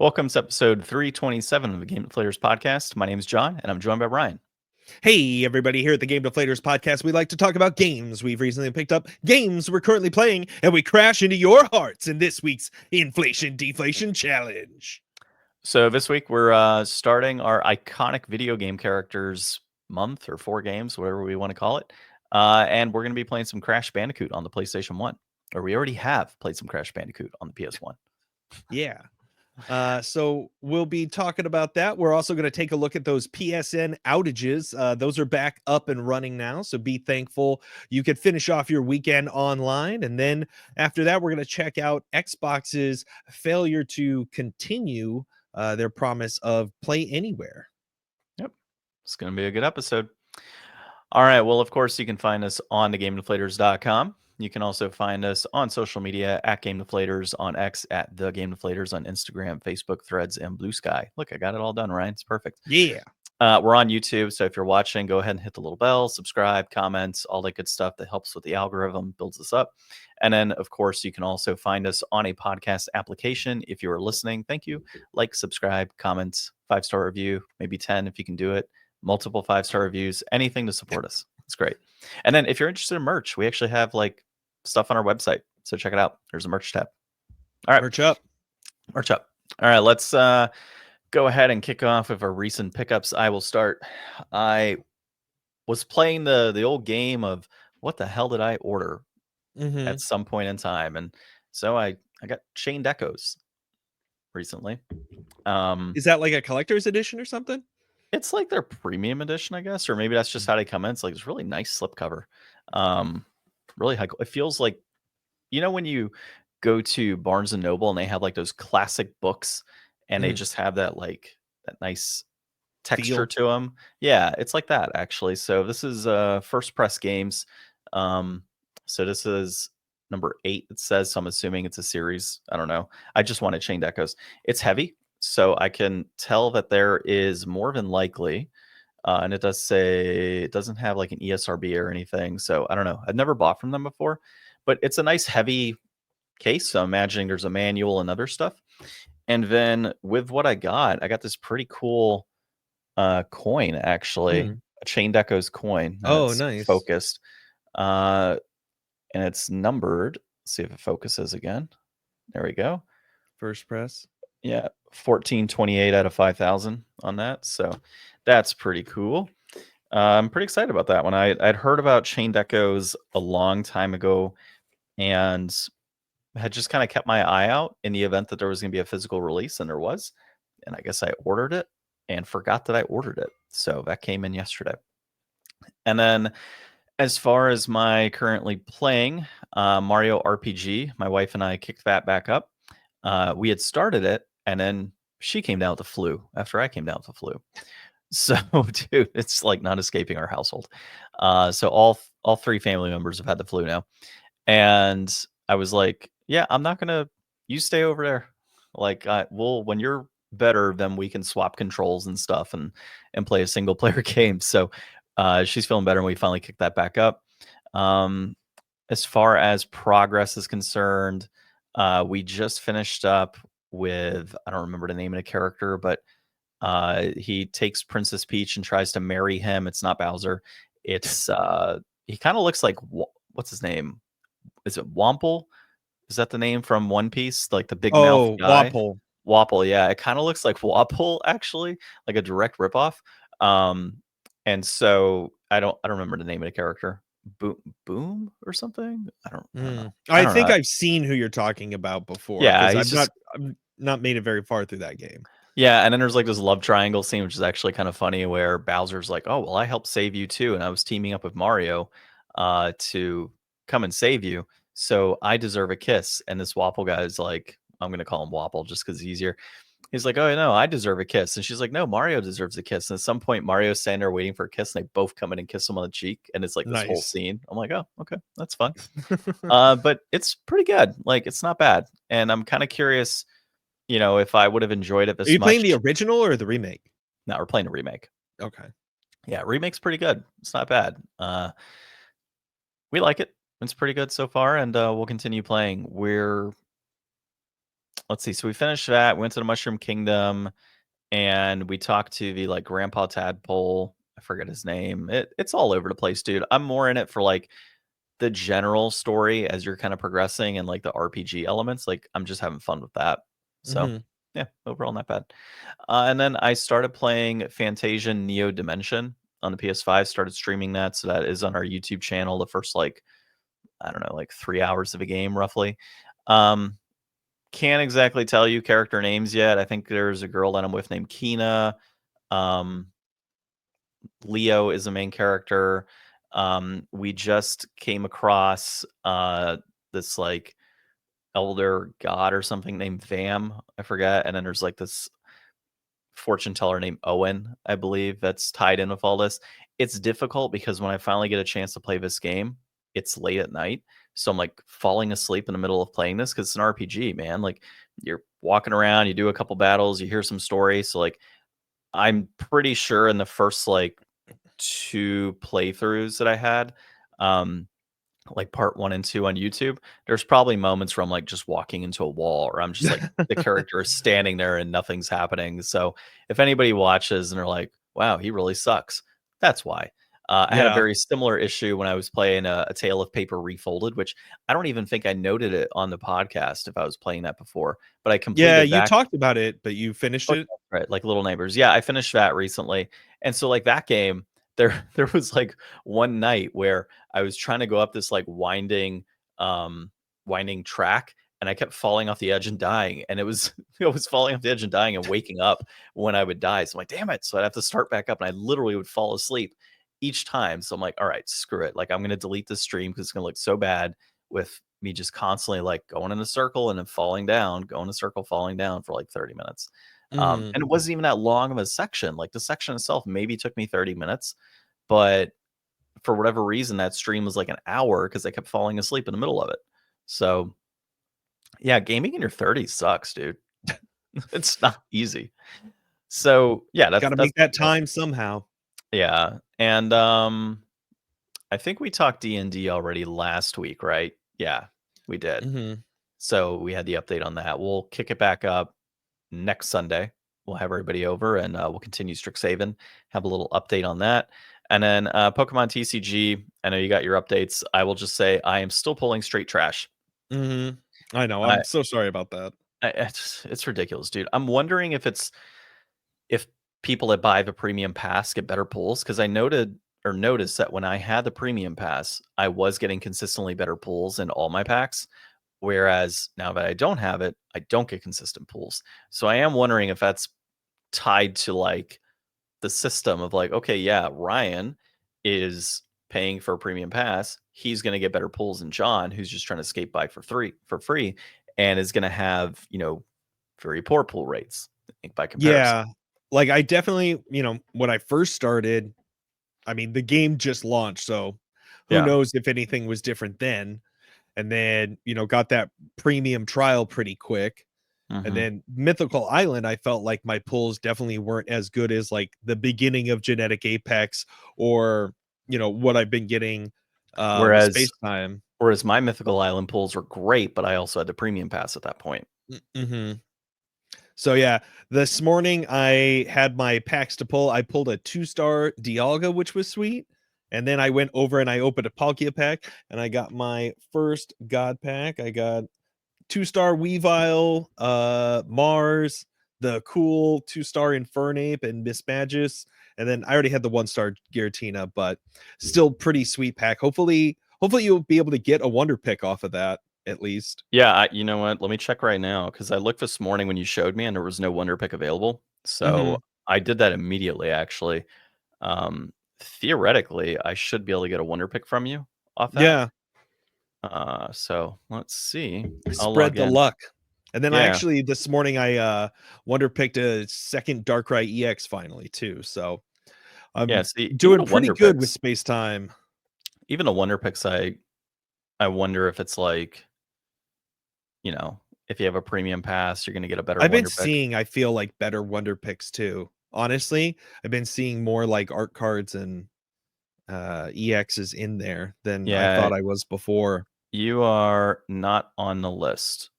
Welcome to episode 327 of the Game Deflators Podcast. My name is John, and I'm joined by Ryan. Hey, everybody, here at the Game Deflators Podcast, we like to talk about games we've recently picked up, games we're currently playing, and we crash into your hearts in this week's Inflation Deflation Challenge. So this week, we're starting our iconic video game characters month or 4 games, whatever we want to call it. And we're going to be playing some Crash Bandicoot on the PlayStation 1. Or we already have played some Crash Bandicoot on the PS1. Yeah. So we'll be talking about that. We're also going to take a look at those PSN outages. Those are back up and running now. So be thankful you could finish off your weekend online. And then after that, we're going to check out Xbox's failure to continue their promise of play anywhere. Yep. It's going to be a good episode. All right. Well, of course, you can find us on thegamedeflators.com. You can also find us on social media at Game Deflators, on X at The Game Deflators, on Instagram, Facebook, Threads, and Blue Sky. Look, I got it all done, Ryan. It's perfect. Yeah. We're on YouTube, so if you're watching, go ahead and hit the little bell, subscribe, comments, all that good stuff that helps with the algorithm, builds us up. And then, of course, you can also find us on a podcast application. If you are listening, thank you. Like, subscribe, comments, 5-star review, maybe 10 if you can do it. Multiple 5-star reviews, anything to support us. It's great. And then if you're interested in merch, we actually have like stuff on our website. So check it out. There's a merch tab. All right. Merch up. Merch up. All right. Let's go ahead and kick off with our recent pickups. I will start. I was playing the old game of what the hell did I order at some point in time. And so I got Chained Echoes recently. Is that like a collector's edition or something? It's like their premium edition, I guess, or maybe that's just how they come in. It's like this really nice slipcover. Really high. It feels like, you know, when you go to Barnes and Noble and they have like those classic books and they just have that like that nice texture to them. Yeah, it's like that actually. So this is First Press Games. So this is number 8. It says, so I'm assuming it's a series. I don't know. I just wanted Chained Echoes. It's heavy. So I can tell that there is more than likely, and it does say it doesn't have like an ESRB or anything. So I don't know. I've never bought from them before, but it's a nice heavy case. So I'm imagining there's a manual and other stuff. And then with what I got this pretty cool coin, actually, a Chained Echoes coin. Oh, nice. Focused. And it's numbered. Let's see if it focuses again. There we go. First Press. Yeah, 1428 out of 5,000 on that. So that's pretty cool. I'm pretty excited about that one. I'd heard about Chained Echoes a long time ago and had just kind of kept my eye out in the event that there was going to be a physical release, and there was. And I guess I ordered it and forgot that I ordered it. So that came in yesterday. And then as far as my currently playing Mario RPG, my wife and I kicked that back up. We had started it, and then she came down with the flu after I came down with the flu. So, dude, it's like not escaping our household. So all 3 family members have had the flu now. And I was like, yeah, I'm not going to, you stay over there. Like, when you're better, then we can swap controls and stuff and play a single player game. So she's feeling better, and we finally kicked that back up. As far as progress is concerned, we just finished up with, I don't remember the name of the character, but he takes Princess Peach and tries to marry him. It's not Bowser. It's he kind of looks like, what's his name? Is it Wample? Is that the name from One Piece? Like the big mouth guy? Wapple. Wapple, yeah. It kind of looks like Wapple, actually, like a direct ripoff. And so I don't remember the name of the character. Boom or something. I don't know. I think I've seen who you're talking about before. Yeah, I've not made it very far through that game. Yeah, and then there's like this love triangle scene, which is actually kind of funny, where Bowser's like, "Oh, well, I helped save you too, and I was teaming up with Mario to come and save you, so I deserve a kiss." And this Wapple guy is like, I'm gonna call him Wapple just because it's easier. He's like, "Oh no, I deserve a kiss," and she's like, "No, Mario deserves a kiss." And at some point, Mario's standing there waiting for a kiss, and they both come in and kiss him on the cheek, and it's like this whole scene. I'm like, "Oh, okay, that's fun." But it's pretty good. Like, it's not bad, and I'm kind of curious, you know, if I would have enjoyed it this much. Are you playing the original or the remake? No, we're playing a remake. Okay. Yeah, remake's pretty good. It's not bad. We like it. It's pretty good so far, and we'll continue playing. let's see. So we finished that, went to the Mushroom Kingdom, and we talked to the like Grandpa Tadpole. I forget his name. It's all over the place, dude. I'm more in it for like the general story as you're kind of progressing and like the RPG elements. Like I'm just having fun with that. So Mhm. yeah, overall not bad. And then I started playing Fantasia Neo Dimension on the PS5. Started streaming that, so that is on our YouTube channel. The first like I don't know, like 3 hours of a game roughly. Um, can't exactly tell you character names yet. I think there's a girl that I'm with named Kina. Um, Leo is the main character. We just came across this like elder god or something named Vam. I forget. And then there's like this fortune teller named Owen, I believe, that's tied in with all this. It's difficult because when I finally get a chance to play this game, it's late at night. So I'm like falling asleep in the middle of playing this because it's an RPG, man. Like you're walking around, you do a couple battles, you hear some story. So like I'm pretty sure in the first like two playthroughs that I had, um, like part 1 and 2 on YouTube, there's probably moments where I'm like just walking into a wall or I'm just like the character is standing there and nothing's happening. So if anybody watches and they're like, wow, he really sucks, that's why. I had a Yeah. very similar issue when I was playing a Tale of Paper Refolded, which I don't even think I noted it on the podcast if I was playing that before, but I Yeah, completed you that. talked about it, but you finished Oh, it? yeah, right, like Little Neighbors. Yeah, I finished that recently, and so, like, that game, there there was, like, one night where I was trying to go up this, like, um, winding track, and I kept falling off the edge and dying, and it was I was falling off the edge and dying and waking up when I would die, so I'm like, "Damn it," so I'd have to start back up, and I literally would fall asleep each time, so I'm like, "Alright, screw it, like, I'm gonna delete this stream because it's gonna look so bad with me just constantly, like, going in a circle and then falling down, going in a circle, falling down for, like, 30 minutes." Mhm. And it wasn't even that long of a section. Like the section itself maybe took me 30 minutes, but for whatever reason, that stream was like an hour because I kept falling asleep in the middle of it. So yeah, gaming in your 30s sucks, dude. It's not easy. So yeah, Gotta that's make that time somehow. yeah. And I think we talked D&D already last week, right? Yeah, we did. Mhm. So we had the update on that. We'll kick it back up next Sunday. We'll have everybody over and we'll continue Strixhaven, have a little update on that. And then Pokemon TCG, I know you got your updates. I will just say I am still pulling straight trash. Mhm. I know, I, I'm so sorry about that. it's ridiculous, dude. I'm wondering if people that buy the premium pass get better pulls because I noticed that when I had the premium pass, I was getting consistently better pulls in all my packs. Whereas now that I don't have it, I don't get consistent pulls. So I am wondering if that's tied to like the system of like, okay, yeah, Ryan is paying for a premium pass. He's going to get better pulls than John, who's just trying to skate by for free, and is going to have very poor pull rates by comparison. Yeah. Like, I definitely when I first started, I mean, the game just launched, so who Yeah. knows if anything was different then, and then, got that premium trial pretty quick, and Hmm. then Mythical Island, I felt like my pulls definitely weren't as good as, like, the beginning of Genetic Apex or, what I've been getting, with Whereas Space Time. whereas my Mythical Island pulls were great, but I also had the premium pass at that point. Mhm. So yeah, this morning I had my packs to pull. I pulled a 2-star Dialga, which was sweet. And then I went over and I opened a Palkia pack and I got my first God pack. I got 2-star Weavile, Mars, the cool 2-star Infernape and Miss Magus. And then I already had the 1-star Giratina, but still pretty sweet pack. Hopefully you'll be able to get a wonder pick off of that at least. Yeah, you know what? Let me check right now because I looked this morning when you showed me and there was no Wonder Pick available. So Mhm. I did that immediately, actually. Theoretically, I should be able to get a Wonder Pick from you off that. Yeah. So let's see. I'll Spread log the in. luck. And then I Yeah, actually this morning I wonder picked a second Darkrai EX finally too. So yeah. I'm See, doing pretty good with space time. Even the Wonder Picks, I wonder if it's like if you have a premium pass, you're gonna get a better I've been Wonder Pick. seeing I feel like better wonder picks too. Honestly, I've been seeing more like art cards and EXs in there than I Yeah, thought I was before. you are not on the list.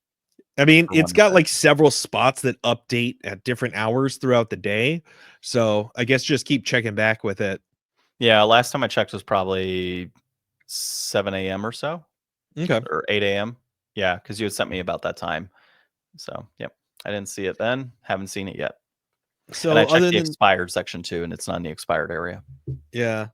I mean, for it's one got day. like several spots that update at different hours throughout the day. So I guess just keep checking back with it. Yeah, last time I checked was probably 7 a.m. or so, Okay. or 8 a.m. Yeah, because you had sent me about that time. So, yep, I didn't see it then. Haven't seen it yet. And I So checked other the than expired section too, and it's not in the expired area. yeah.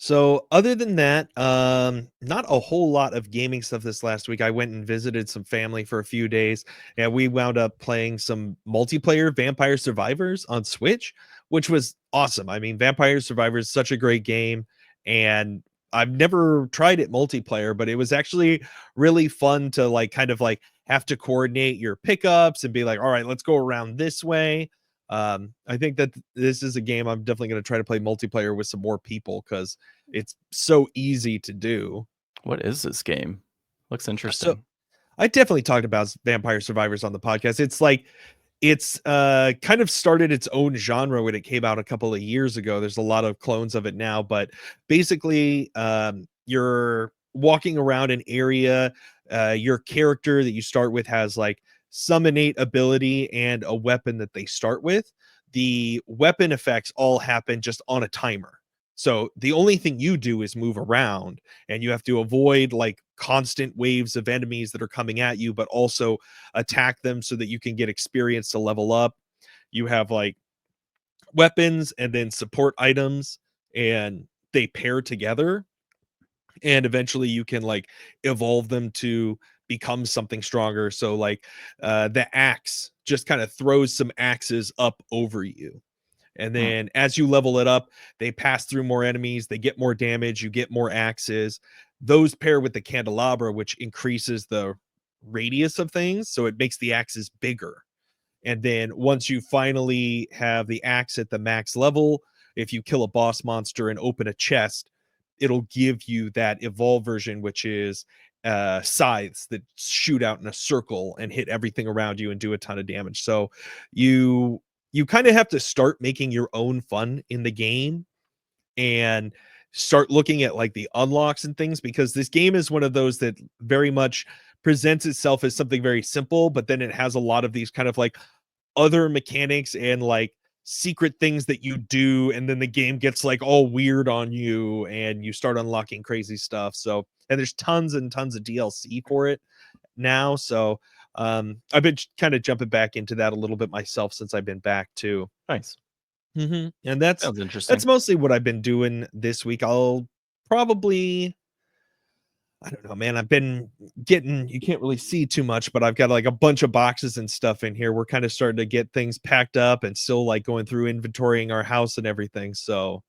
So other than that, not a whole lot of gaming stuff this last week. I went and visited some family for a few days, and we wound up playing some multiplayer Vampire Survivors on Switch, which was awesome. I mean, Vampire Survivors is such a great game, and I've never tried it multiplayer, but it was actually really fun to like kind of like have to coordinate your pickups and be like, all right, let's go around this way. I think that this is a game I'm definitely going to try to play multiplayer with some more people because it's so easy to do. What is this game? Looks So interesting. I definitely talked about Vampire Survivors on the podcast. It's like it's kind of started its own genre when it came out a couple of years ago. There's a lot of clones of it now, but basically you're walking around an area. Your character that you start with has like some innate ability and a weapon that they start with. The weapon effects all happen just on a timer. So the only thing you do is move around, and you have to avoid like constant waves of enemies that are coming at you, but also attack them so that you can get experience to level up. You have like weapons and then support items, and they pair together, and eventually you can like evolve them to become something stronger. So like the axe just kind of throws some axes up over you, and Hmm. then as you level it up, they pass through more enemies, they get more damage, you get more axes. Those pair with the candelabra, which increases the radius of things, so it makes the axes bigger. And then once you finally have the axe at the max level, if you kill a boss monster and open a chest, it'll give you that evolved version, which is scythes that shoot out in a circle and hit everything around you and do a ton of damage. So you you kind of have to start making your own fun in the game and start looking at like the unlocks and things, because this game is one of those that very much presents itself as something very simple, but then it has a lot of these kind of like other mechanics and like secret things that you do, and then the game gets like all weird on you and you start unlocking crazy stuff. So, and there's tons and tons of DLC for it now. So I've been kind of jumping back into that a little bit myself since I've been back too. Nice. And that's Sounds that's interesting. mostly what I've been doing this week. I'll probably, I don't know, man. I've been getting, you can't really see too much, but I've got like a bunch of boxes and stuff in here. We're kind of starting to get things packed up and still like going through inventorying our house and everything. So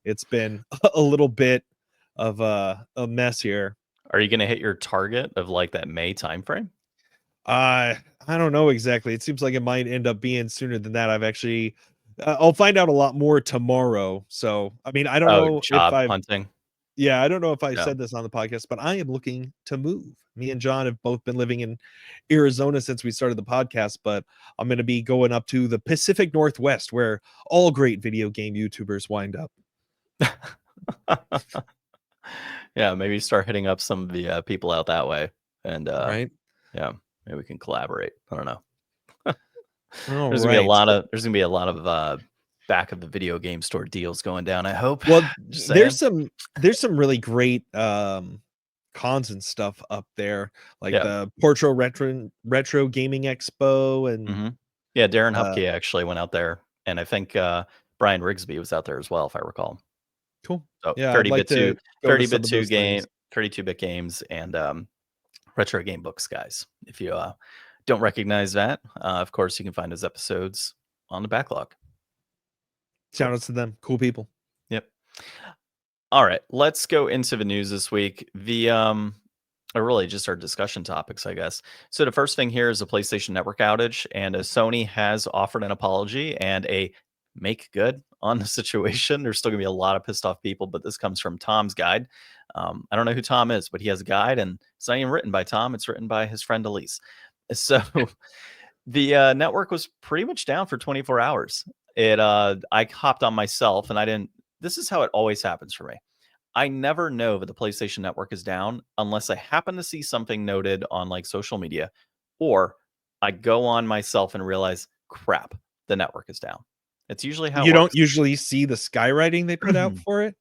it's been a little bit of a mess here. Are you going to hit your target of like that May timeframe? I don't know exactly. It seems like it might end up being sooner than that. I've actually, I'll find out a lot more tomorrow. So, I mean, I don't Oh, know if job I've, hunting. yeah, I don't know if I No. said this on the podcast, but I am looking to move. Me and John have both been living in Arizona since we started the podcast, but I'm going to be going up to the Pacific Northwest where all great video game YouTubers wind up, Yeah, maybe start hitting up some of the people out that way, and right? yeah, maybe we can collaborate. I don't know. All There's gonna be a right. lot of back of the video game store deals going down. I hope. Well, Just there's saying. some really great cons and stuff up there, like Yeah. the Portro Retro Gaming Expo and Hmm. Yeah, Darren uh Hupke actually went out there, and I think Brian Rigsby was out there as well, if I recall. cool. So Yeah, I'd 30 like bit to two, go to 30 some bit of two those game, things. 32-bit games, and retro game books, guys. If you don't recognize that, of course, you can find those episodes on the backlog. Shout Cool. outs to them. Cool people. Yep. All right, let's go into the news this week. Or really just our discussion topics, I guess. So the first thing here is a PlayStation Network outage, and Sony has offered an apology and a make good on the situation. There's still gonna be a lot of pissed off people, but this comes from Tom's guide. I don't know who Tom is, but he has a guide, and it's not even written by Tom. It's written by his friend Elise. So the network was pretty much down for 24 hours. I hopped on myself, and I didn't. This is how it always happens for me. I never know that the PlayStation Network is down unless I happen to see something noted on like social media, or I go on myself and realize, crap, the network is down. It's usually how it You don't works. usually see the skywriting they put out for it?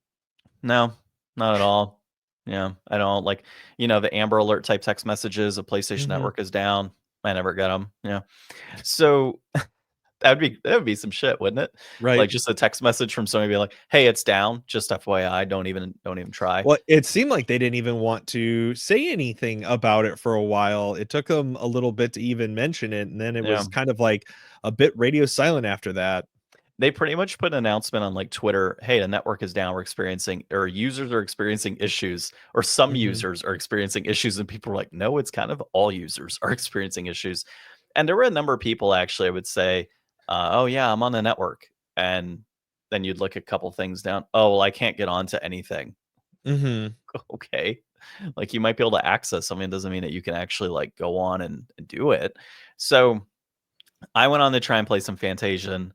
No, not at all. Yeah, I don't like, the Amber Alert type text messages, a PlayStation Mhm. Network is down. I never get them. Yeah. So that would be some shit, wouldn't it? Right. Like just a text message from somebody being like, "Hey, it's down. Just FYI, don't even try." Well, it seemed like they didn't even want to say anything about it for a while. It took them a little bit to even mention it, and then it Yeah. was kind of like a bit radio silent after that. They pretty much put an announcement on like Twitter, "Hey, the network is down. We're experiencing or users are experiencing issues or some Mhm. users are experiencing issues." And people were like, "No, it's kind of all users are experiencing issues." And there were a number of people actually I would say, "Oh yeah, I'm on the network." And then you'd look a couple things down. "Oh, well, I can't get onto anything." Mhm. Okay. Like you might be able to access something, doesn't mean that you can actually like go on and do it. So I went on to try and play some Fantasian,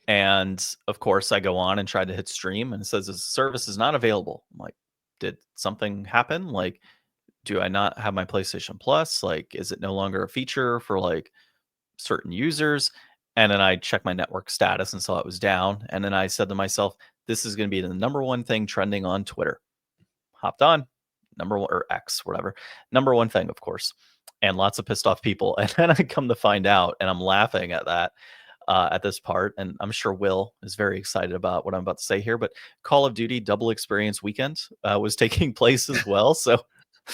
and of course, I go on and tried to hit stream, and it says the service is not available. I'm like, did something happen? Like, do I not have my PlayStation Plus? Like, is it no longer a feature for like certain users? And then I checked my network status and saw it was down. And then I said to myself, this is going to be the number one thing trending on Twitter. Hopped on, number one or X, whatever, number one thing, of course, and lots of pissed off people. And then I come to find out, and I'm laughing at that at this part, and I'm sure Will is very excited about what I'm about to say here. But Call of Duty Double Experience Weekend was taking place as well, so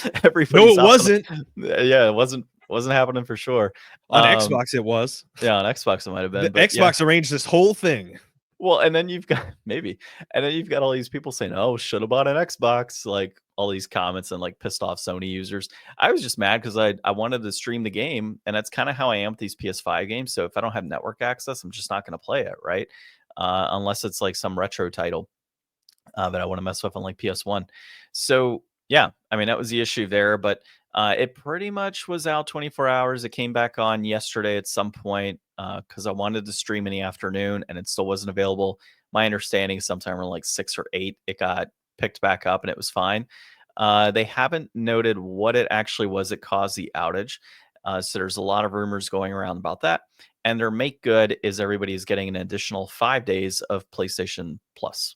No, everybody's it hopping. wasn't. Yeah, it wasn't happening for sure. On Um, Xbox, it was. yeah, on Xbox it might have The been, but yeah. Xbox arranged this whole thing. Well, and then you've got maybe, and then you've got all these people saying, "Oh, should have bought an Xbox." Like all these comments and like pissed off Sony users. I was just mad because I wanted to stream the game, and that's kind of how I am with these PS5 games. So if I don't have network access, I'm just not going to play it, right? Unless it's like some retro title that I want to mess with on like PS1. So yeah, I mean that was the issue there, but it pretty much was out 24 hours. It came back on yesterday at some point because I wanted to stream in the afternoon and it still wasn't available. My understanding, sometime around like 6 or 8, it got picked back up and it was fine. They haven't noted what it actually was that caused the outage. So there's a lot of rumors going around about that. And their make good is everybody's getting an additional 5 days of PlayStation Plus.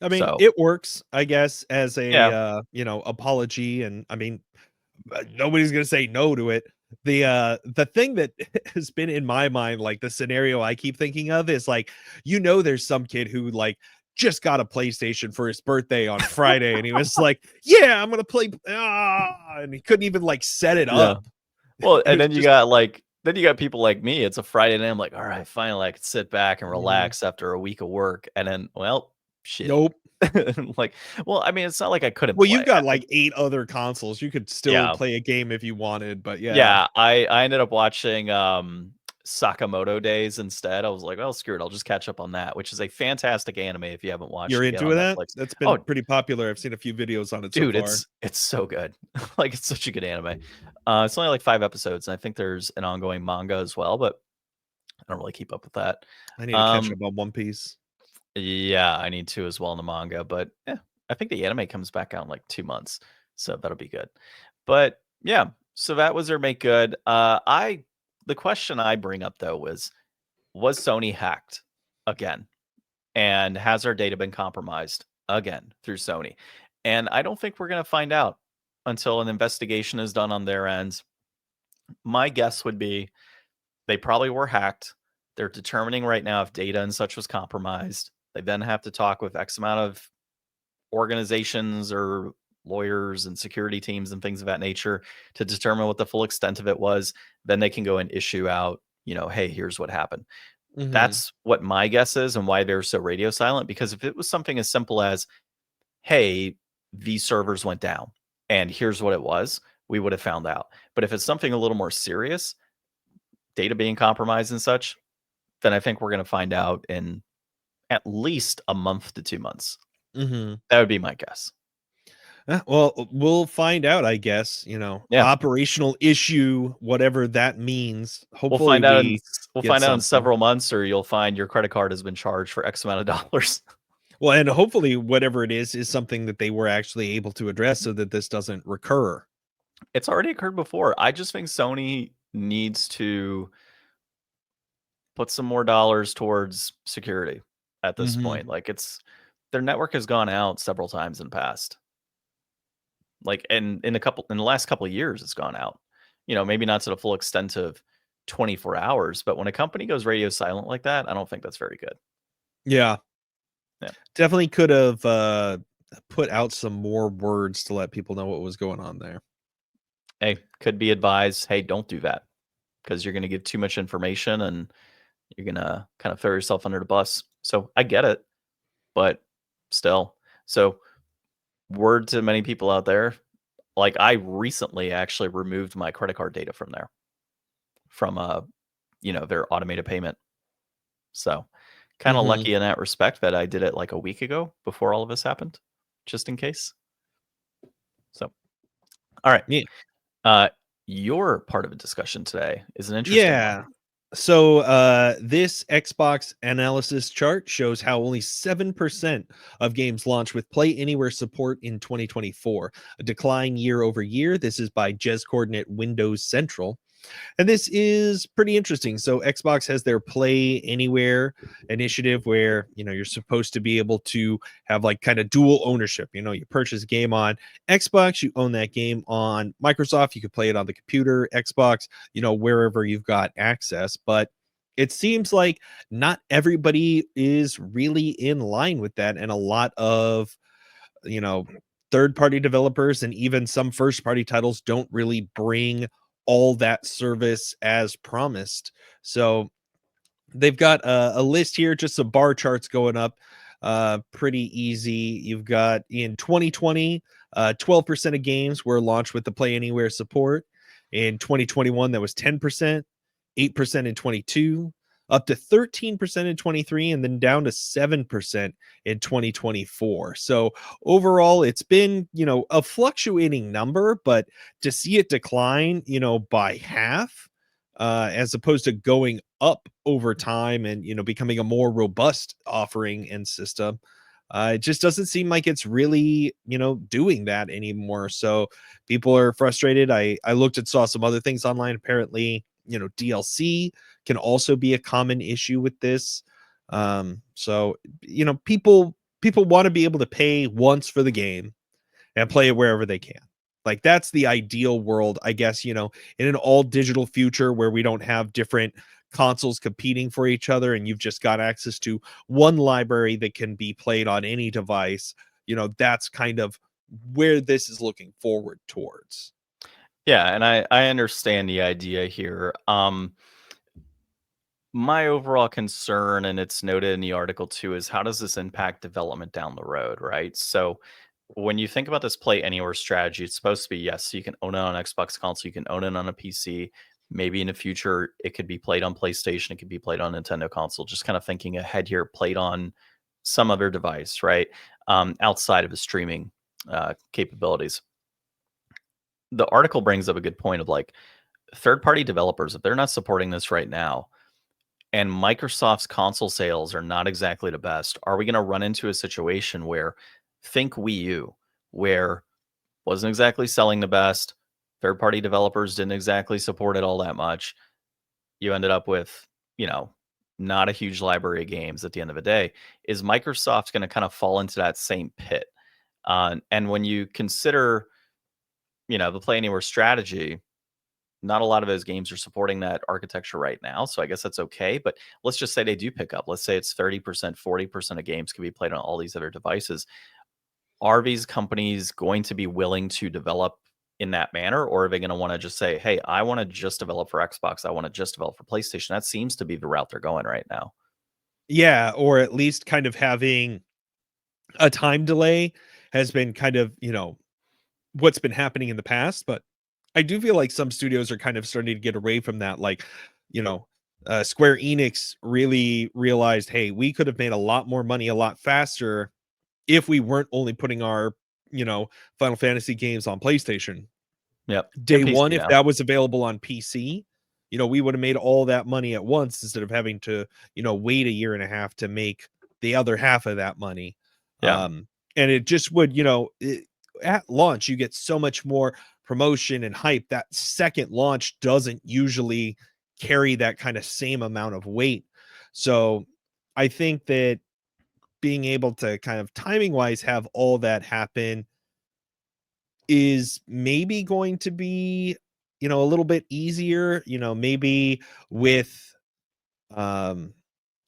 I mean, So it works, I guess, as a yeah, apology, and I mean, nobody's gonna say no to it. The thing that has been in my mind, like the scenario I keep thinking of is like, there's some kid who like just got a PlayStation for his birthday on Friday, and he was like, "Yeah, I'm gonna play," and he couldn't even like set it yeah. up. Well, It and was then you just got like then you got people like me. It's a Friday night. I'm like, all right, finally, I can sit back and Mhm. relax after a week of work. And then, well, shitty. Nope. Like, well, I mean, it's not like I couldn't Well, you've play. got like 8 other consoles. You could still Yeah, play a game if you wanted, but yeah. yeah. I ended up watching Sakamoto Days instead. I was like, well, screw it. I'll just catch up on that, which is a fantastic anime if you haven't watched You're it yet into on that? Netflix. That's Oh, been pretty popular. I've seen a few videos on it so dude, far. it's so good. Like, it's such a good anime. It's only like 5 episodes, and I think there's an ongoing manga as well, but I don't really keep up with that. I need to catch Um, up on One Piece. yeah, I need to as well in the manga, but yeah, I think the anime comes back out in like 2 months, so that'll be good. But yeah, so that was their make good. The question I bring up though was Sony hacked again, and has our data been compromised again through Sony? And I don't think we're gonna find out until an investigation is done on their ends. My guess would be they probably were hacked. They're determining right now if data and such was compromised. They then have to talk with X amount of organizations or lawyers and security teams and things of that nature to determine what the full extent of it was. Then they can go and issue out, hey, here's what happened. Mhm. That's what my guess is and why they're so radio silent. Because if it was something as simple as, hey, these servers went down and here's what it was, we would have found out. But if it's something a little more serious, data being compromised and such, then I think we're going to find out in at least a month to 2 months. Mhm. That would be my guess. Well, we'll find out, I guess, Yeah. operational issue, whatever that means. We'll Hopefully find out in we we'll get find out in something. several months, or you'll find your credit card has been charged for X amount of dollars. Well, and hopefully whatever it is something that they were actually able to address so that this doesn't recur. It's already occurred before. I just think Sony needs to put some more dollars towards security at this Mhm. point. Like their network has gone out several times in the past. Like and in the last couple of years it's gone out. Maybe not to the full extent of 24 hours, but when a company goes radio silent like that, I don't think that's very good. Yeah. Yeah. Definitely could have, put out some more words to let people know what was going on there. Hey, could be advised, hey, don't do that because you're going to give too much information and you're going to kind of throw yourself under the bus. So I get it, but still. So word to many people out there, like I recently actually removed my credit card data from there from their automated payment. So kind of Mhm. lucky in that respect that I did it like a week ago before all of this happened, just in case. So all right. Yeah. Uh your part of a discussion today is an interesting one. Yeah. So this Xbox analysis chart shows how only 7% of games launch with Play Anywhere support in 2024, a decline year over year. This is by Jez Coordinate Windows Central. And this is pretty interesting. So Xbox has their Play Anywhere initiative where, you're supposed to be able to have like kind of dual ownership. You purchase a game on Xbox, you own that game on Microsoft, you could play it on the computer, Xbox, wherever you've got access. But it seems like not everybody is really in line with that. And a lot of, you know, third party developers and even some first party titles don't really bring all that service as promised. So they've got a list here, just some bar charts going up. Pretty easy. You've got in 2020, 12% of games were launched with the Play Anywhere support. In 2021, that was 10%, 8% in 22, up to 13% in 23, and then down to 7% in 2024. So overall, it's been, a fluctuating number, but to see it decline, by half, as opposed to going up over time and becoming a more robust offering and system, it just doesn't seem like it's really doing that anymore. So people are frustrated. I looked and saw some other things online. Apparently, DLC can also be a common issue with this. So people want to be able to pay once for the game and play it wherever they can. Like that's the ideal world, I guess, in an all digital future where we don't have different consoles competing for each other and you've just got access to one library that can be played on any device. That's kind of where this is looking forward towards. Yeah, and I understand the idea here. My overall concern, and it's noted in the article too, is how does this impact development down the road, right? So when you think about this play anywhere strategy, it's supposed to be yes, so you can own it on Xbox console, you can own it on a PC. Maybe in the future it could be played on PlayStation, it could be played on Nintendo console. Just kind of thinking ahead here, played on some other device, right? Outside of the streaming capabilities. The article brings up a good point of like third party developers, if they're not supporting this right now, and Microsoft's console sales are not exactly the best, are we going to run into a situation where think Wii U, where wasn't exactly selling the best, third party developers didn't exactly support it all that much. You ended up with, you know, not a huge library of games at the end of the day. Is Microsoft going to kind of fall into that same pit? And when you consider, the Play Anywhere strategy, not a lot of those games are supporting that architecture right now. So I guess that's okay. But let's just say they do pick up. Let's say it's 30%, 40% of games can be played on all these other devices. Are these companies going to be willing to develop in that manner? Or are they going to want to just say, hey, I want to just develop for Xbox. I want to just develop for PlayStation. That seems to be the route they're going right now. Yeah, or at least kind of having a time delay has been kind of, what's been happening in the past. But I do feel like some studios are kind of starting to get away from that. Like, you know, Square Enix really realized, hey, we could have made a lot more money a lot faster if we weren't only putting our, Final Fantasy games on PlayStation. Yep. And Day one, PC if now. that was available on PC, we would have made all that money at once instead of having to, wait a year and a half to make the other half of that money. Yeah. And it just would, at launch you get so much more promotion and hype. That second launch doesn't usually carry that kind of same amount of weight. So I think that being able to kind of timing wise have all that happen is maybe going to be, a little bit easier, maybe with um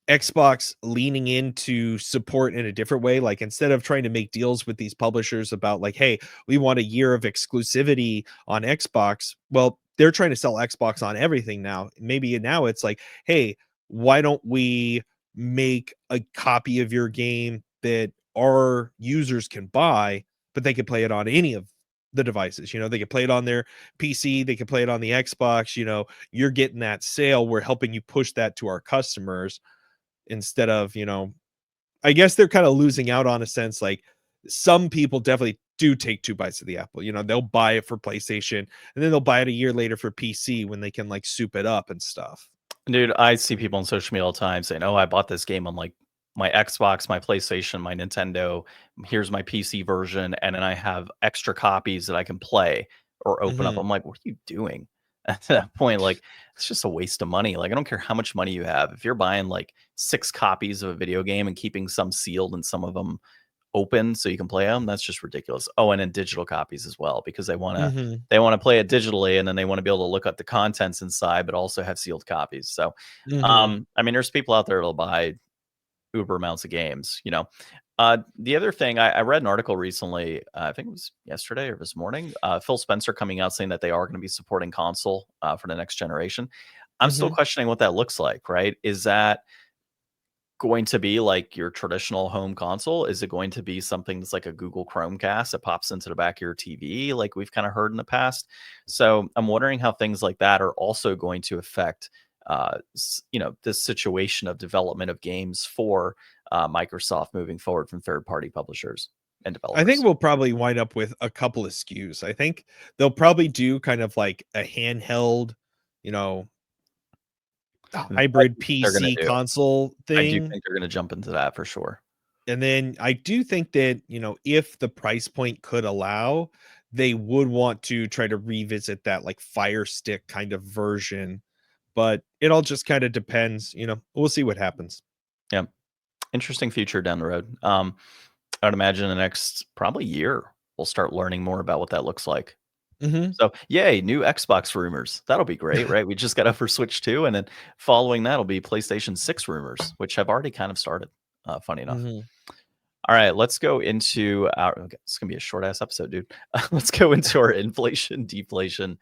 Xbox leaning into support in a different way. Like instead of trying to make deals with these publishers about like, hey, we want a year of exclusivity on Xbox. Well, they're trying to sell Xbox on everything now. Maybe now it's like, hey, why don't we make a copy of your game that our users can buy, but they can play it on any of the devices. They can play it on their PC, they can play it on the Xbox. You're getting that sale. We're helping you push that to our customers instead of, I guess they're kind of losing out on a sense. Like some people definitely do take two bites of the apple. They'll buy it for PlayStation and then they'll buy it a year later for PC when they can like soup it up and stuff. Dude, I see people on social media all the time saying, "Oh, I bought this game on like my Xbox, my PlayStation, my Nintendo. Here's my PC version, and then I have extra copies that I can play or open up." Mhm. I'm like, "What are you doing?" At that point, like, it's just a waste of money. Like, I don't care how much money you have. If you're buying like 6 copies of a video game and keeping some sealed and some of them open so you can play them, that's just ridiculous. Oh, and in digital copies as well, because Mhm. they wanna play it digitally, and then they wanna be able to look at the contents inside, but also have sealed copies. So, Mhm. I mean, there's people out there that'll buy uber amounts of games, you know? The other thing, I read an article recently, I think it was yesterday or this morning, Phil Spencer coming out saying that they are gonna be supporting console, for the next generation. I'm still Mhm. questioning what that looks like, right? Is that going to be like your traditional home console? Is it going to be something that's like a Google Chromecast that pops into the back of your TV, like we've kind of heard in the past? So I'm wondering how things like that are also going to affect, this situation of development of games for Microsoft moving forward from third-party publishers and I think developers. we'll probably wind up with a couple of SKUs. I think they'll probably do kind of like a handheld, you know, I hybrid do think they're going PC to do. console I do thing. think they're going to jump into that for sure. And then I do think that, if the price point could allow, they would want to try to revisit that like Fire Stick kind of version. But it all just kind of depends, we'll see what happens. Yeah, interesting future down the road. I would imagine the next probably year we'll start learning more about what that looks like. Hmm. So, yay, new Xbox rumors. That'll be great, right? We just got over Switch 2, and then following that'll be PlayStation 6 rumors, which have already kind of started, funny enough. Hmm. All right, let's go into our okay, it's gonna be a short ass episode, dude. Let's go into our inflation deflation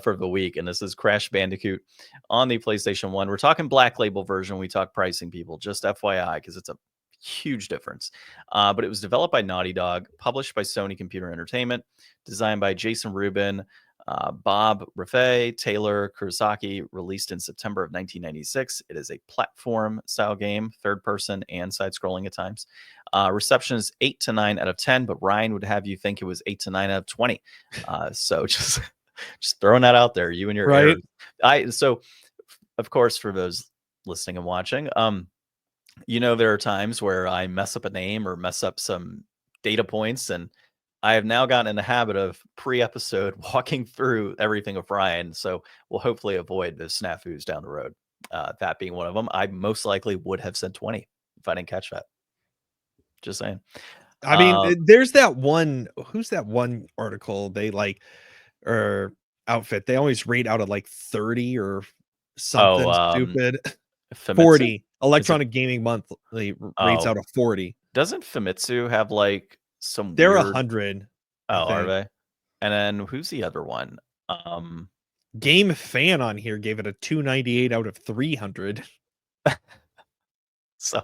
for the week. And this is Crash Bandicoot on the PlayStation 1. We're talking black label version. We talk pricing, people, just FYI, because it's a huge difference. But it was developed by Naughty Dog, published by Sony Computer Entertainment, designed by Jason Rubin, Bob Raffay, Taylor Kurosaki, released in September of 1996. It is a platform style game, third person and side scrolling at times. Reception is 8 to 9 out of 10, but Ryan would have you think it was 8 to 9 out of 20. So just throwing that out there, you and your Right. errors. Of course, for those listening and watching, there are times where I mess up a name or mess up some data points, and I have now gotten in the habit of pre-episode walking through everything with Ryan. So we'll hopefully avoid the snafus down the road. That being one of them, I most likely would have said 20 if I didn't catch that. Just saying. I mean, Um, there's that one, who's that one article they like, or outfit, they always rate out of like 30 or oh, something stupid. Famitsu? 40. Is it? Electronic Gaming Monthly rates Oh, out of 40. doesn't Famitsu have like some They're weird? 100, I Oh, are think. they? And then who's the other one? Um, Game Fan on here gave it a 298 out of 300. so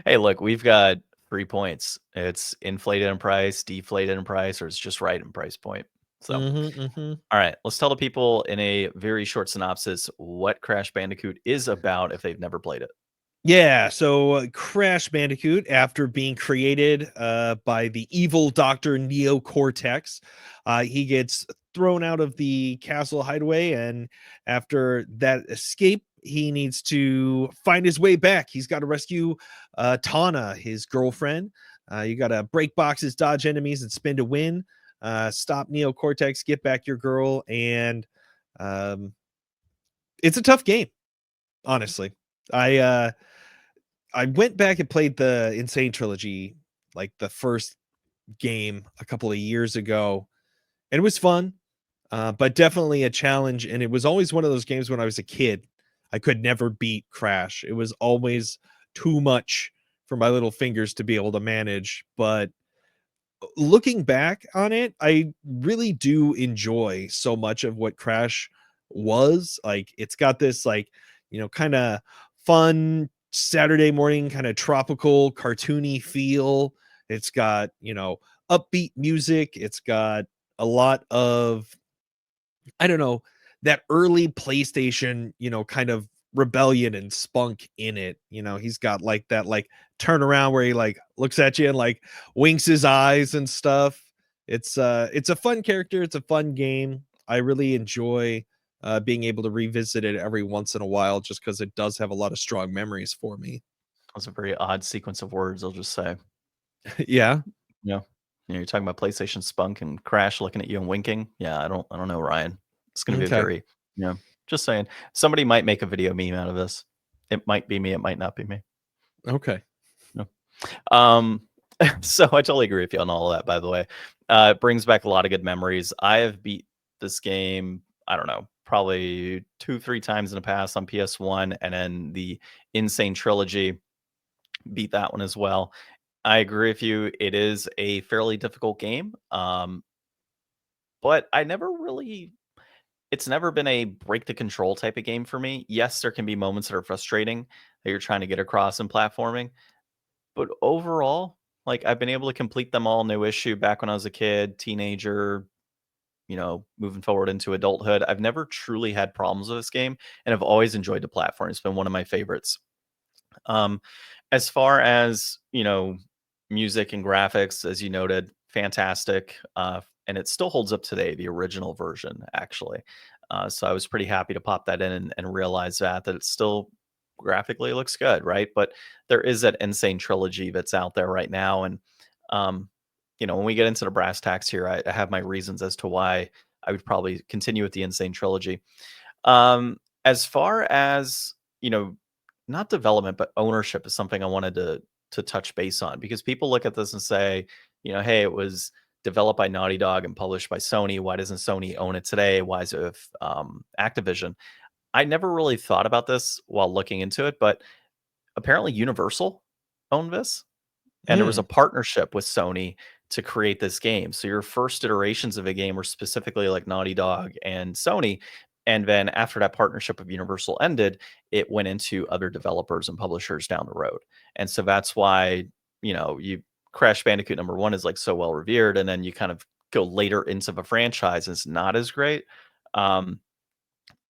hey, look, we've got 3 points. It's inflated in price, deflated in price, or it's just right in price point. So, Mhm, mhm. all right, let's tell the people in a very short synopsis what Crash Bandicoot is about if they've never played it. Yeah, so Crash Bandicoot, after being created by the evil Dr. Neo Cortex, he gets thrown out of the castle hideaway. And after that escape, he needs to find his way back. He's got to rescue Tana, his girlfriend. You got to break boxes, dodge enemies, and spin to win. stop Neo Cortex, get back your girl, and um, it's a tough game, honestly. I I went back and played the Insane trilogy, like the first game a couple of years ago, and it was fun, but definitely a challenge. And it was always one of those games when I was a kid, I could never beat Crash. It was always too much for my little fingers to be able to manage. But looking back on it, I really do enjoy so much of what Crash was. Like it's got this like, kind of fun Saturday morning kind of tropical cartoony feel. It's got, upbeat music. It's got a lot of, I don't know, that early PlayStation, kind of rebellion and spunk in it. He's got like that like turnaround where he like looks at you and like winks his eyes and stuff. It's a fun character, it's a fun game. I really enjoy being able to revisit it every once in a while just because it does have a lot of strong memories for me. That was a very odd sequence of words, I'll just say. Yeah. Yeah. You're talking about PlayStation spunk and Crash looking at you and winking. Yeah, I don't know, Ryan. It's gonna be a Okay. very, just saying. Somebody might make a video meme out of this. It might be me, it might not be me. Okay. No. Um, so I totally agree with you on all of that, by the way. It brings back a lot of good memories. I have beat this game, I don't know, probably 2, 3 times in the past on PS1, and then the Insane Trilogy, beat that one as well. I agree with you. It is a fairly difficult game. But I never really it's never been a break the control type of game for me. Yes, there can be moments that are frustrating that you're trying to get across in platforming, but overall, like I've been able to complete them all, no issue back when I was a kid, teenager, moving forward into adulthood. I've never truly had problems with this game and I've always enjoyed the platform. It's been one of my favorites. Um, as far as, music and graphics, as you noted, fantastic. And it still holds up today, the original version, actually. So I was pretty happy to pop that in and realize that it still graphically looks good, right? But there is that Insane trilogy that's out there right now. And, um, when we get into the brass tacks here, I have my reasons as to why I would probably continue with the Insane trilogy. As far as, not development, but ownership is something I wanted to touch base on because people look at this and say, hey, it was developed by Naughty Dog and published by Sony. Why doesn't Sony own it today? Why is it with Activision? I never really thought about this while looking into it, but apparently Universal owned this, and there was a Hmm. partnership with Sony to create this game. So your first iterations of a game were specifically like Naughty Dog and Sony. And then after that partnership of Universal ended, it went into other developers and publishers down the road. And so that's why, you Crash Bandicoot number one is like so well revered. And then you kind of go later into the franchise, and it's not as great. Um,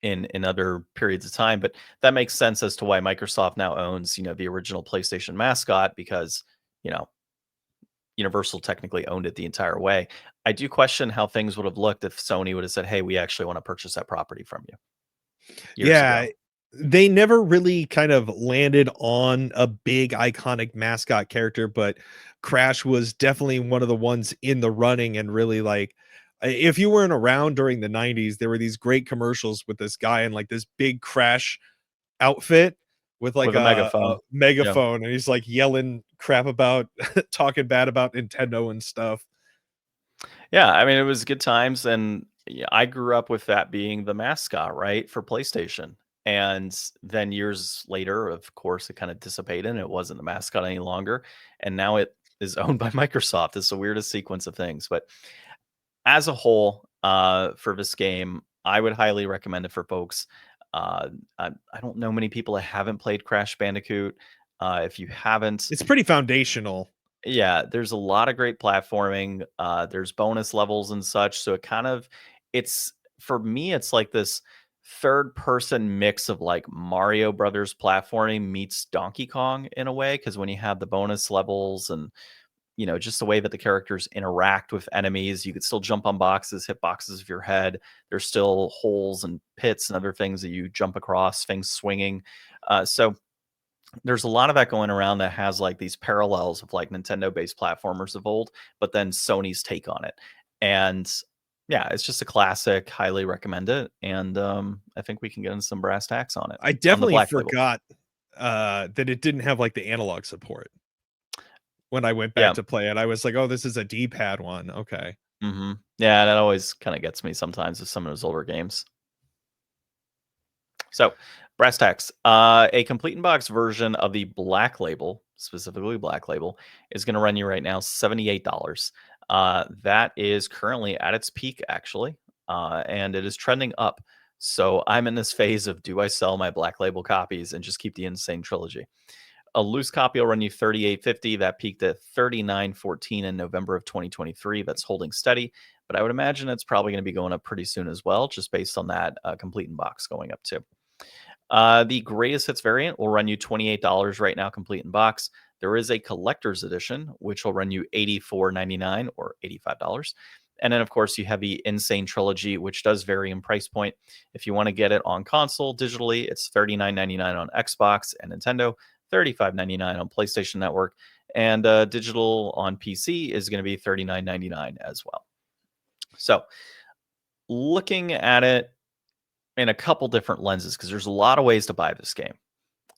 in other periods of time, but that makes sense as to why Microsoft now owns, the original PlayStation mascot because, you know, Universal technically owned it the entire way. I do question how things would have looked if Sony would have said, "Hey, we actually want to purchase that property from you," years Yeah, ago. they never really kind of landed on a big iconic mascot character, but Crash was definitely one of the ones in the running and really like if you weren't around during the 90s, there were these great commercials with this guy in like this big Crash outfit with like With a a megaphone. Yeah. megaphone and he's like yelling crap about talking bad about Nintendo and stuff. Yeah, I mean, it was good times, and yeah, I grew up with that being the mascot, right, for PlayStation. And then years later, of course, it kind of dissipated and it wasn't the mascot any longer. And now it is owned by Microsoft. It's the weirdest sequence of things. But as a whole, for this game, I would highly recommend it for folks. I don't know many people that haven't played Crash Bandicoot. If you haven't, It's pretty foundational. yeah, there's a lot of great platforming. There's bonus levels and such. So it's for me, it's like this third person mix of like Mario Brothers platforming meets Donkey Kong in a way. Cause when you have the bonus levels and, just the way that the characters interact with enemies, you could still jump on boxes, hit boxes with your head. There's still holes and pits and other things that you jump across, things swinging. So there's a lot of that going around that has like these parallels of like Nintendo based platformers of old, but then Sony's take on it. And yeah, it's just a classic. Highly recommend it. And I think we can get into some brass tacks on it I on the definitely Black Label. forgot that it didn't have like the analog support when I went back Yeah. to play it. I was like, oh, this is a D-pad one. Okay. Yeah, that always kind of gets me sometimes with some of those older games. So, brass tacks. A complete in box version of the Black Label, specifically Black Label, is going to run you right now $78. That is currently at its peak, actually, and it is trending up. So, I'm in this phase of do I sell my Black Label copies and just keep the Insane Trilogy? A loose copy will run you $38.50. That peaked at $39.14 in November of 2023. That's holding steady, but I would imagine it's probably going to be going up pretty soon as well, just based on that complete in box going up too. The greatest hits variant will run you $28 right now, complete in box. There is a collector's edition, which will run you $84.99 or $85. And then, of course, you have the Insane Trilogy, which does vary in price point. If you want to get it on console digitally, it's $39.99 on Xbox and Nintendo, $35.99 on PlayStation Network, and digital on PC is going to be $39.99 as well. So, looking at it in a couple different lenses, because there's a lot of ways to buy this game,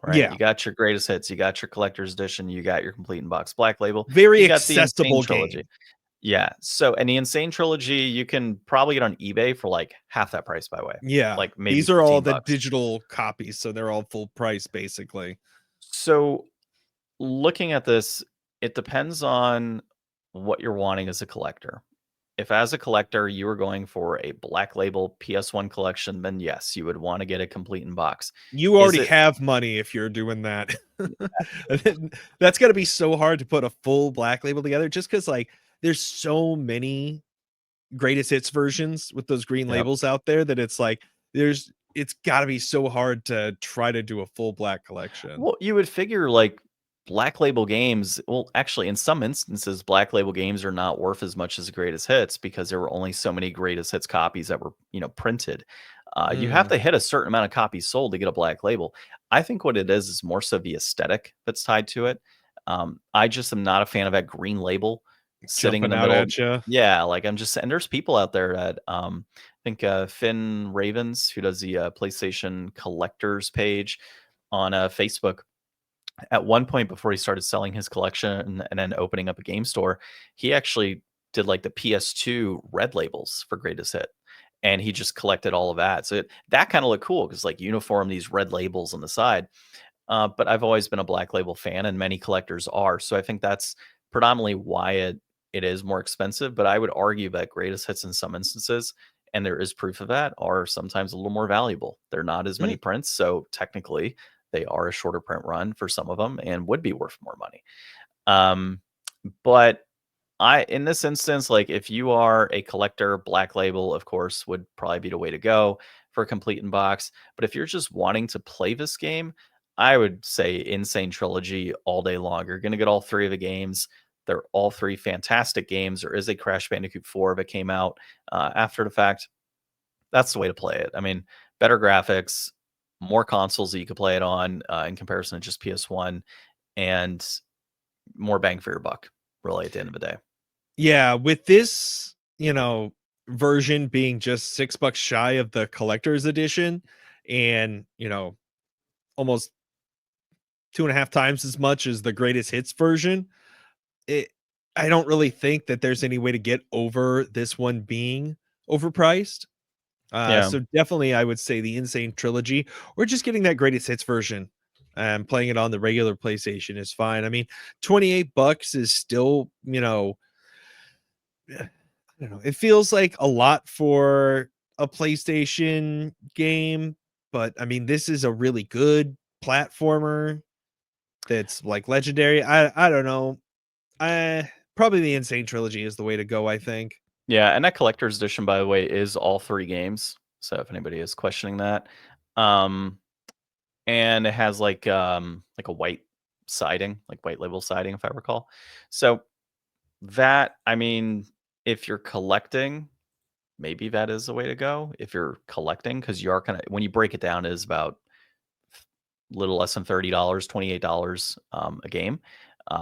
right? Yeah. You got your greatest hits, you got your collector's edition, you got your complete in box Black Label, Very you got the Insane accessible Trilogy. game. Yeah. So, and the Insane Trilogy, you can probably get on eBay for like half that price, by the way. Yeah. Like maybe These are all the $15. digital copies, so they're all full price basically. So, looking at this, it depends on what you're wanting as a collector. If as a collector you were going for a Black Label PS1 collection, then yes, you would want to get a complete in box. You Is already it have money if you're doing that. That's got to be so hard to put a full Black Label together just cuz like there's so many greatest hits versions with those green Yep. labels out there that it's like it's got to be so hard to try to do a full black collection. Well, you would figure like Black Label games, well, actually, in some instances, Black Label games are not worth as much as the greatest hits because there were only so many greatest hits copies that were, printed. You have Mm, to hit a certain amount of copies sold to get a Black Label. I think what it is more so the aesthetic that's tied to it. I just am not a fan of that green label sitting in jumping the out middle. at you. Yeah, like I'm just, and there's people out there that I think Finn Ravens, who does the PlayStation collectors page on Facebook, at one point before he started selling his collection and then opening up a game store, he actually did like the PS2 red labels for greatest hit. And he just collected all of that. So that kind of looked cool because like uniform, these red labels on the side. But I've always been a Black Label fan, and many collectors are. So I think that's predominantly why it is more expensive. But I would argue that greatest hits in some instances, and there is proof of that, are sometimes a little more valuable. They're not as many Mm, prints, so technically they are a shorter print run for some of them and would be worth more money. Um, but in this instance, like if you are a collector, Black Label, of course, would probably be the way to go for a complete in box. But if you're just wanting to play this game, I would say Insane Trilogy all day long. You're going to get all three of the games. They're all three fantastic games. There is a Crash Bandicoot 4 that came out after the fact. That's the way to play it. I mean, better graphics, more consoles that you could play it on in comparison to just PS1, and more bang for your buck, really, at the end of the day. yeah, with this, version being just $6 shy of the collector's edition and, almost 2.5 times as much as the greatest hits version, it I don't really think that there's any way to get over this one being overpriced. Yeah. So definitely I would say the Insane Trilogy or just getting that greatest hits version and playing it on the regular PlayStation is fine. I mean, $28 is still, I don't know. It feels like a lot for a PlayStation game, but I mean, this is a really good platformer that's like legendary. I don't know. I probably the Insane Trilogy is the way to go, I think. Yeah, and that collector's edition, by the way, is all three games. So if anybody is questioning that, um, and it has like a white siding, like white label siding, if I recall. So that, I mean, if you're collecting, maybe that is the way to go. If you're collecting, because you are kind of, when you break it down, it is about little less than $30, $28 a game.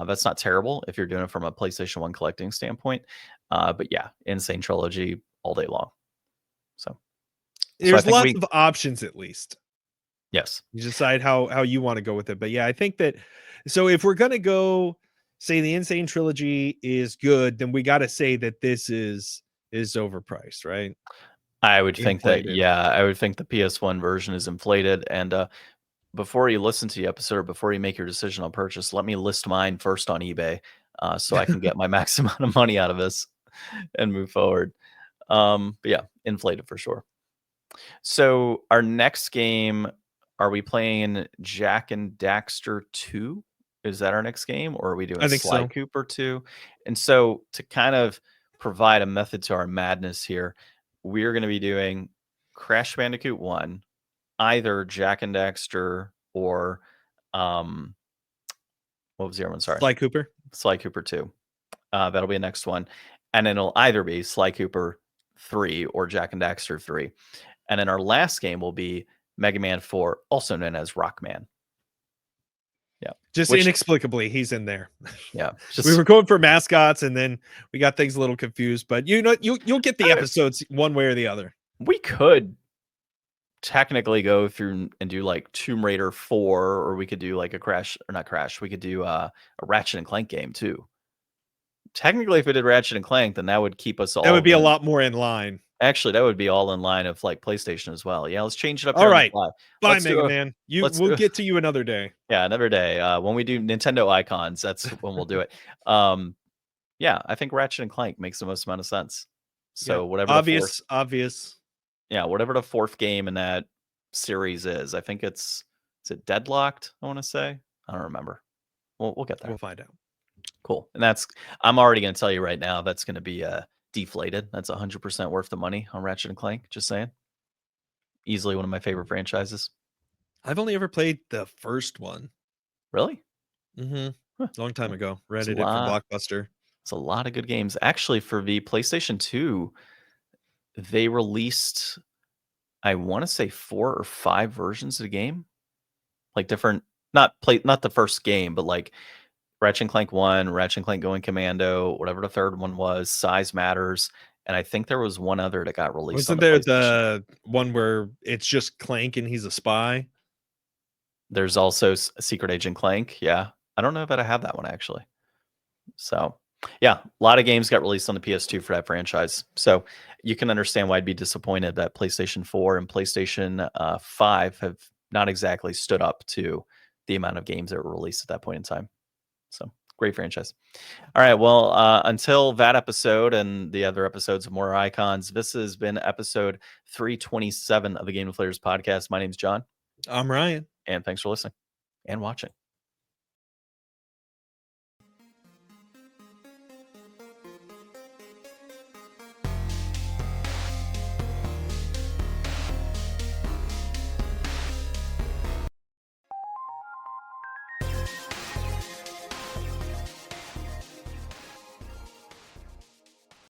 That's not terrible if you're doing it from a PlayStation 1 collecting standpoint. But yeah, Insane Trilogy all day long. So There's lots of options, at least. Yes. You decide how you want to go with it. But yeah, I think that, so if we're gonna go say the Insane Trilogy is good, then we got to say that this is overpriced, right? I would think that, Inflated. yeah, I would think the PS1 version is inflated. And before you listen to the episode or before you make your decision on purchase, let me list mine first on eBay so I can get my max amount of money out of this and move forward. But yeah, inflated for sure. So our next game, are we playing Jack and Daxter 2? Is that our next game? Or are we doing I think Sly so. Cooper 2? And so to kind of provide a method to our madness here, we're going to be doing Crash Bandicoot 1, either Jack and Daxter or what was the other one? Sorry. Sly Cooper. Sly Cooper 2. That'll be the next one. And then it'll either be Sly Cooper 3 or Jack and Daxter 3. And then our last game will be Mega Man 4, also known as Rockman. Yeah. Just inexplicably, he's in there. Yeah. We were going for mascots and then we got things a little confused, but you know, you'll get the episodes one way or the other. We could technically go through and do like Tomb Raider 4, or we could do like we could do a Ratchet and Clank game too. Technically, if we did Ratchet and Clank, then that would keep us all. That would be a lot more in line. Actually, that would be all in line of like PlayStation as well. Yeah, let's change it up. All right. Bye, Mega Man. We'll get to you another day. Yeah, another day. When we do Nintendo icons, that's when we'll do it. Yeah, I think Ratchet and Clank makes the most amount of sense. So yeah. whatever obvious. Yeah, whatever the fourth game in that series is, I think is it Deadlocked, I want to say. I don't remember. We'll get there. We'll find out. Cool. And I'm already going to tell you right now, that's going to be deflated. That's 100% worth the money on Ratchet and Clank. Just saying. Easily one of my favorite franchises. I've only ever played the first one. Really? Mm-hmm. Huh. Long time ago. Rented it for Blockbuster. It's a lot of good games. Actually, for the PlayStation 2, they released, I want to say 4 or 5 versions of the game. Like different, not the first game, but like Ratchet and Clank 1, Ratchet and Clank Going Commando, whatever the third one was, Size Matters, and I think there was one other that got released. Wasn't there the one where it's just Clank and he's a spy? There's also Secret Agent Clank. Yeah, I don't know that I have that one actually. So yeah, a lot of games got released on the PS2 for that franchise. So you can understand why I'd be disappointed that PlayStation 4 and PlayStation 5 have not exactly stood up to the amount of games that were released at that point in time. So great franchise. All right. Well, until that episode and the other episodes of More Icons, this has been episode 327 of the Game Deflators Podcast. My name's John. I'm Ryan. And thanks for listening and watching.